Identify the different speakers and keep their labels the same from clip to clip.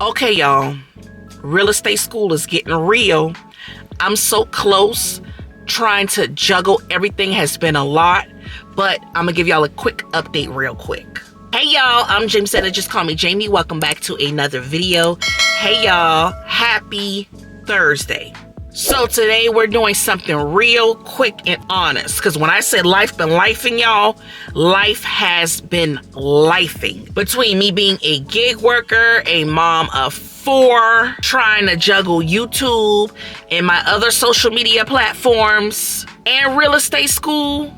Speaker 1: Okay, y'all, real estate school is getting real. I'm so close. Trying to juggle everything has been a lot, but I'm gonna give y'all a quick update real quick. Hey y'all, I'm Jamie Said Just Call Me Jamie. Welcome back to another video. Hey y'all, happy Thursday. So today we're doing something real quick and honest, because when I said life been lifing, y'all, life has been lifing. Between me being a gig worker, a mom of 4, trying to juggle YouTube and my other social media platforms, and real estate school,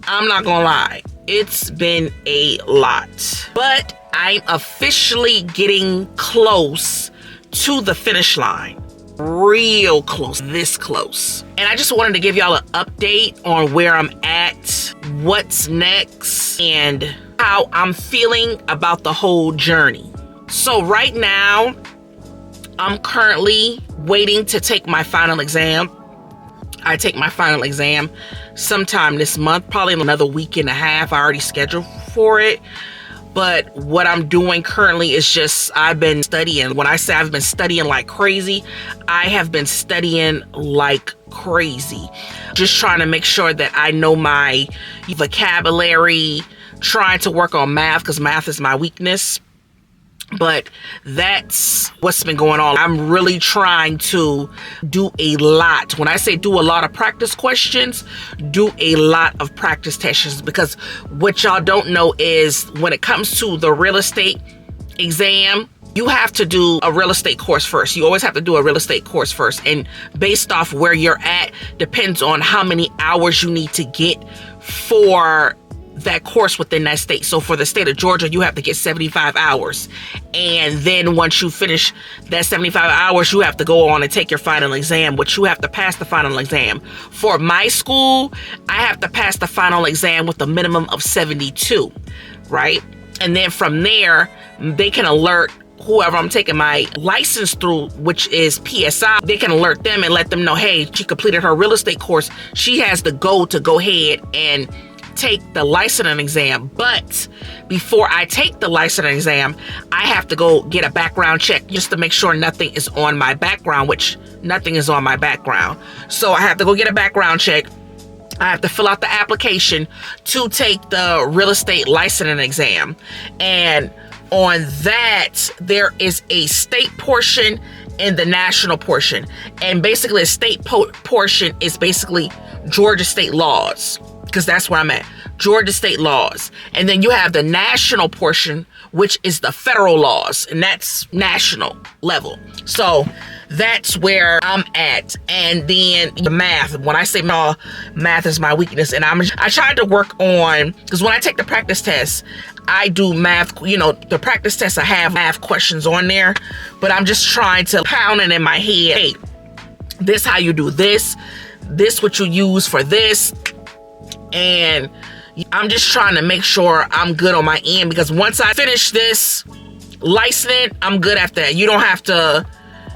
Speaker 1: I'm not gonna lie, it's been a lot. But I'm officially getting close to the finish line. Real close, this close. And I just wanted to give y'all an update on where I'm at, what's next, and how I'm feeling about the whole journey. So right now, I'm currently waiting to take my final exam. I take my final exam sometime this month, probably in another week and a half. I already scheduled for it. But what I'm doing currently is just, I've been studying. When I say I've been studying like crazy, I have been studying like crazy. Just trying to make sure that I know my vocabulary, trying to work on math, because math is my weakness. But that's what's been going on. I'm really trying to do a lot. When I say do a lot of practice questions, do a lot of practice tests, because what y'all don't know is when it comes to the real estate exam, you have to do a real estate course first. You always have to do a real estate course first. And based off where you're at, depends on how many hours you need to get for that course within that state. So for the state of Georgia, you have to get 75 hours. And then once you finish that 75 hours, you have to go on and take your final exam, which you have to pass the final exam. For my school, I have to pass the final exam with a minimum of 72, right? And then from there, they can alert whoever I'm taking my license through, which is PSI, they can alert them and let them know, hey, she completed her real estate course. She has the go to go ahead and take the licensing exam. But before I take the licensing exam, I have to go get a background check just to make sure nothing is on my background, which nothing is on my background. So I have to go get a background check. I have to fill out the application to take the real estate licensing exam. And on that, there is a state portion and the national portion. And basically, a state portion is basically Georgia state laws, because that's where I'm at, Georgia state laws. And then you have the national portion, which is the federal laws, and that's national level. So that's where I'm at. And then the math, when I say math is my weakness, and I tried to work on, because when I take the practice test, I do math, the practice test, I have math questions on there, but I'm just trying to pound it in my head. Hey, this how you do this what you use for this. And I'm just trying to make sure I'm good on my end, because once I finish this licensing, I'm good after that. You don't have to,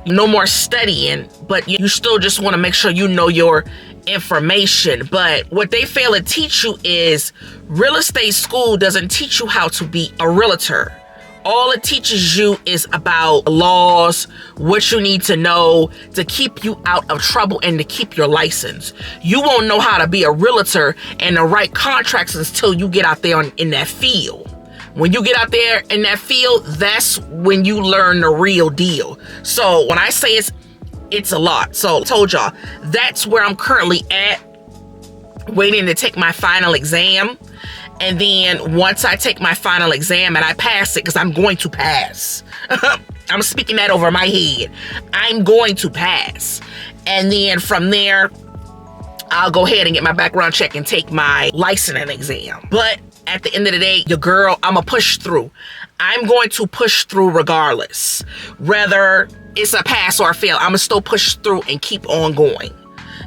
Speaker 1: no more studying, but you still just want to make sure you know your information. But what they fail to teach you is real estate school doesn't teach you how to be a realtor. All it teaches you is about laws, what you need to know to keep you out of trouble and to keep your license. You won't know how to be a realtor and to write contracts until you get out there in that field. When you get out there in that field, that's when you learn the real deal. So when I say it's a lot. So I told y'all, that's where I'm currently at, waiting to take my final exam. And then once I take my final exam and I pass it, because I'm going to pass. I'm speaking that over my head. I'm going to pass. And then from there, I'll go ahead and get my background check and take my licensing exam. But at the end of the day, your girl, I'm going to push through. I'm going to push through regardless. Whether it's a pass or a fail, I'm going to still push through and keep on going.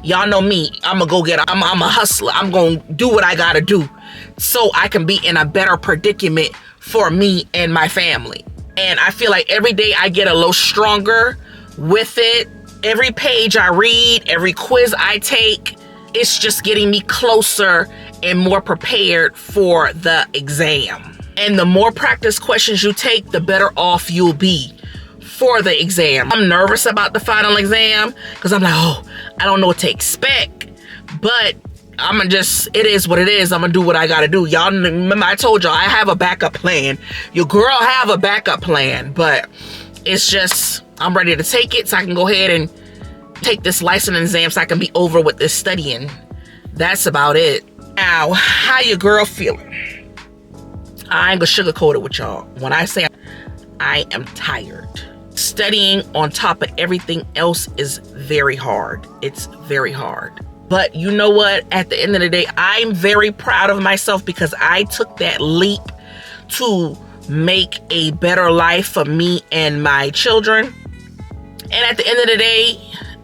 Speaker 1: Y'all know me. I'm a go-getter. I'm a hustler. I'm going to do what I got to do so I can be in a better predicament for me and my family. And I feel like every day I get a little stronger with it. Every page I read, every quiz I take, it's just getting me closer and more prepared for the exam. And the more practice questions you take, the better off you'll be. for the exam. I'm nervous about the final exam because I'm like, oh, I don't know what to expect. But it is what it is. I'm gonna do what I gotta do. Y'all remember I told y'all I have a backup plan. Your girl have a backup plan, but it's just, I'm ready to take it so I can go ahead and take this license exam so I can be over with this studying. That's about it. Now, how your girl feeling? I ain't gonna sugarcoat it with y'all. When I say I am tired, studying on top of everything else is very hard. It's very hard. But you know what? At the end of the day, I'm very proud of myself because I took that leap to make a better life for me and my children. And at the end of the day,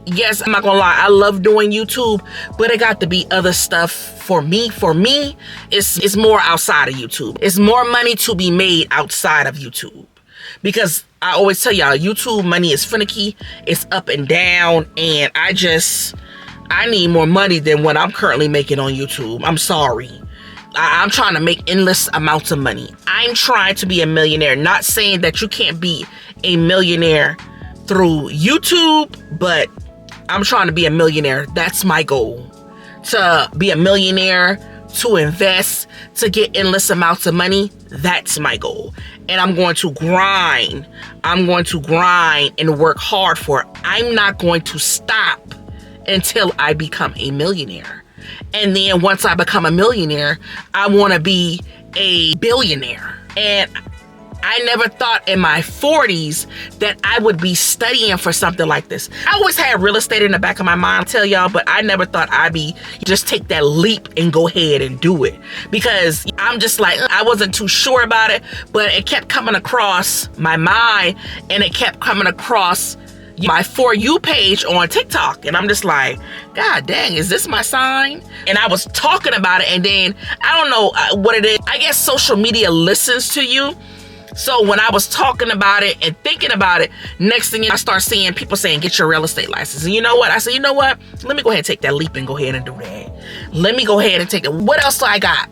Speaker 1: yes, I'm not gonna lie, I love doing YouTube, but it got to be other stuff for me. For me, it's more outside of YouTube. It's more money to be made outside of YouTube. Because I always tell y'all, YouTube money is finicky, it's up and down, and I need more money than what I'm currently making on YouTube. I'm sorry. I'm trying to make endless amounts of money. I'm trying to be a millionaire. Not saying that you can't be a millionaire through YouTube, but I'm trying to be a millionaire. That's my goal. To be a millionaire, to invest, to get endless amounts of money. That's my goal. And I'm going to grind. I'm going to grind and work hard for it. I'm not going to stop until I become a millionaire. And then once I become a millionaire, I want to be a billionaire. And I never thought in my 40s that I would be studying for something like this. I always had real estate in the back of my mind, tell y'all, but I never thought I'd be just take that leap and go ahead and do it. Because I'm just like, I wasn't too sure about it, but it kept coming across my mind and it kept coming across my For You page on TikTok. And I'm just like, God dang, is this my sign? And I was talking about it, and then I don't know what it is. I guess social media listens to you. So when I was talking about it and thinking about it, next thing I start seeing people saying, get your real estate license. And you know what? I said, you know what? Let me go ahead and take that leap and go ahead and do that. Let me go ahead and take it. What else do I got?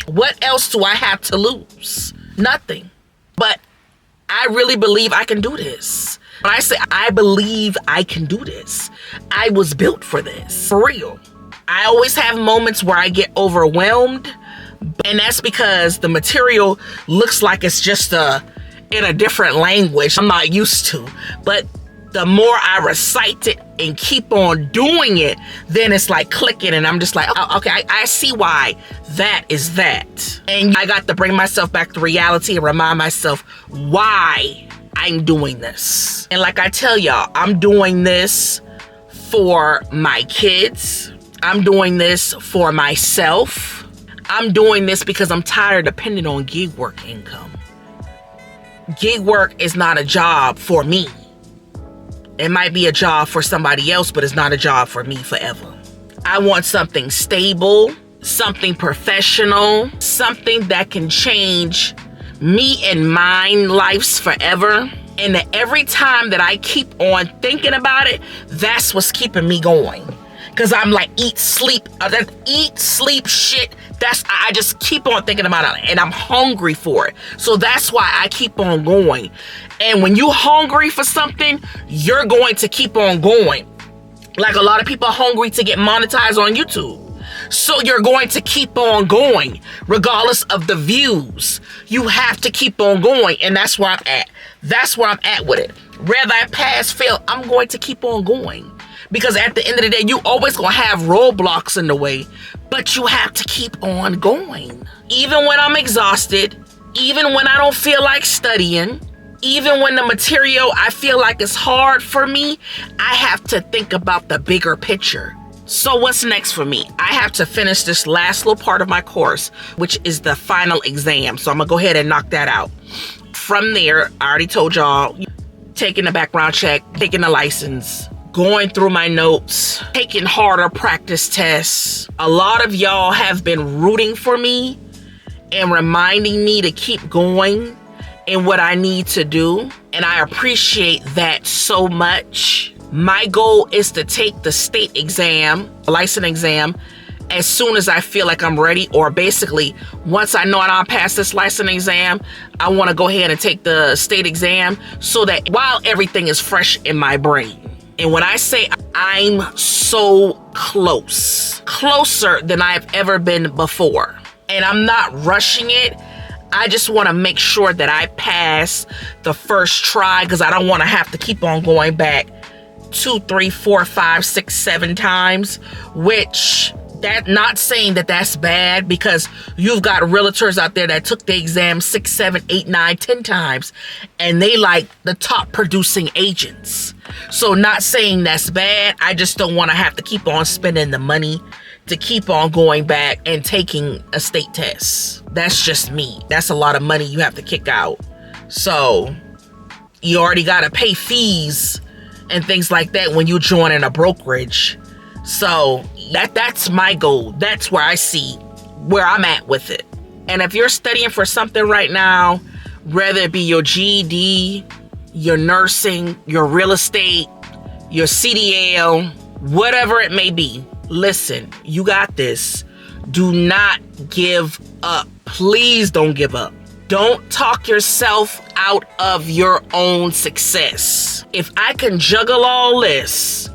Speaker 1: What else do I have to lose? Nothing. But I really believe I can do this. When I say I believe I can do this, I was built for this, for real. I always have moments where I get overwhelmed, and that's because the material looks like it's just in a different language I'm not used to. But the more I recite it and keep on doing it, then it's like clicking, and I'm just like, oh, okay, I see why that is that. And I got to bring myself back to reality and remind myself why I'm doing this. And like I tell y'all, I'm doing this for my kids. I'm doing this for myself. I'm doing this because I'm tired of depending on gig work income. Gig work is not a job for me. It might be a job for somebody else, but it's not a job for me forever. I want something stable, something professional, something that can change me and mine lives forever. And every time that I keep on thinking about it, that's what's keeping me going. Because I'm like, eat, sleep shit. I just keep on thinking about it, and I'm hungry for it. So that's why I keep on going. And when you're hungry for something, you're going to keep on going. Like a lot of people are hungry to get monetized on YouTube. So you're going to keep on going, regardless of the views. You have to keep on going, and that's where I'm at. That's where I'm at with it. Whether I pass, fail, I'm going to keep on going. Because at the end of the day, you always gonna have roadblocks in the way, but you have to keep on going. Even when I'm exhausted, even when I don't feel like studying, even when the material I feel like is hard for me, I have to think about the bigger picture. So what's next for me? I have to finish this last little part of my course, which is the final exam. So I'm gonna go ahead and knock that out. From there, I already told y'all, taking the background check, taking the license, going through my notes, taking harder practice tests. A lot of y'all have been rooting for me and reminding me to keep going in what I need to do. And I appreciate that so much. My goal is to take the state exam, the license exam, as soon as I feel like I'm ready, or basically once I know I'll pass this license exam, I want to go ahead and take the state exam so that while everything is fresh in my brain. And when I say I'm so close, closer than I've ever been before, and I'm not rushing it, I just want to make sure that I pass the first try, because I don't want to have to keep on going back 2, 3, 4, 5, 6, 7 times, which that not saying that that's bad, because you've got realtors out there that took the exam 6, 7, 8, 9, 10 times, and they like the top producing agents. So not saying that's bad. I just don't want to have to keep on spending the money to keep on going back and taking a state test. That's just me. That's a lot of money you have to kick out. So you already got to pay fees and things like that when you join in a brokerage. So that's my goal. That's where I see where I'm at with it. And if you're studying for something right now, whether it be your GED, your nursing, your real estate, your CDL, whatever it may be, listen, you got this. Do not give up. Please don't give up. Don't talk yourself out of your own success. If I can juggle all this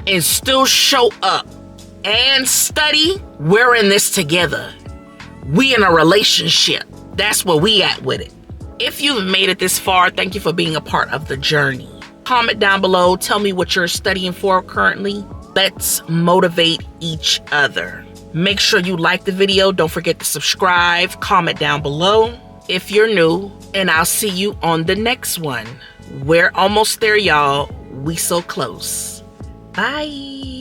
Speaker 1: and still show up and study, we're in this together. We in a relationship. That's where we at with it. If you've made it this far, thank you for being a part of the journey. Comment down below. Tell me what you're studying for currently. Let's motivate each other. Make sure you like the video. Don't forget to subscribe. Comment down below if you're new. And I'll see you on the next one. We're almost there, y'all. We so close. Bye.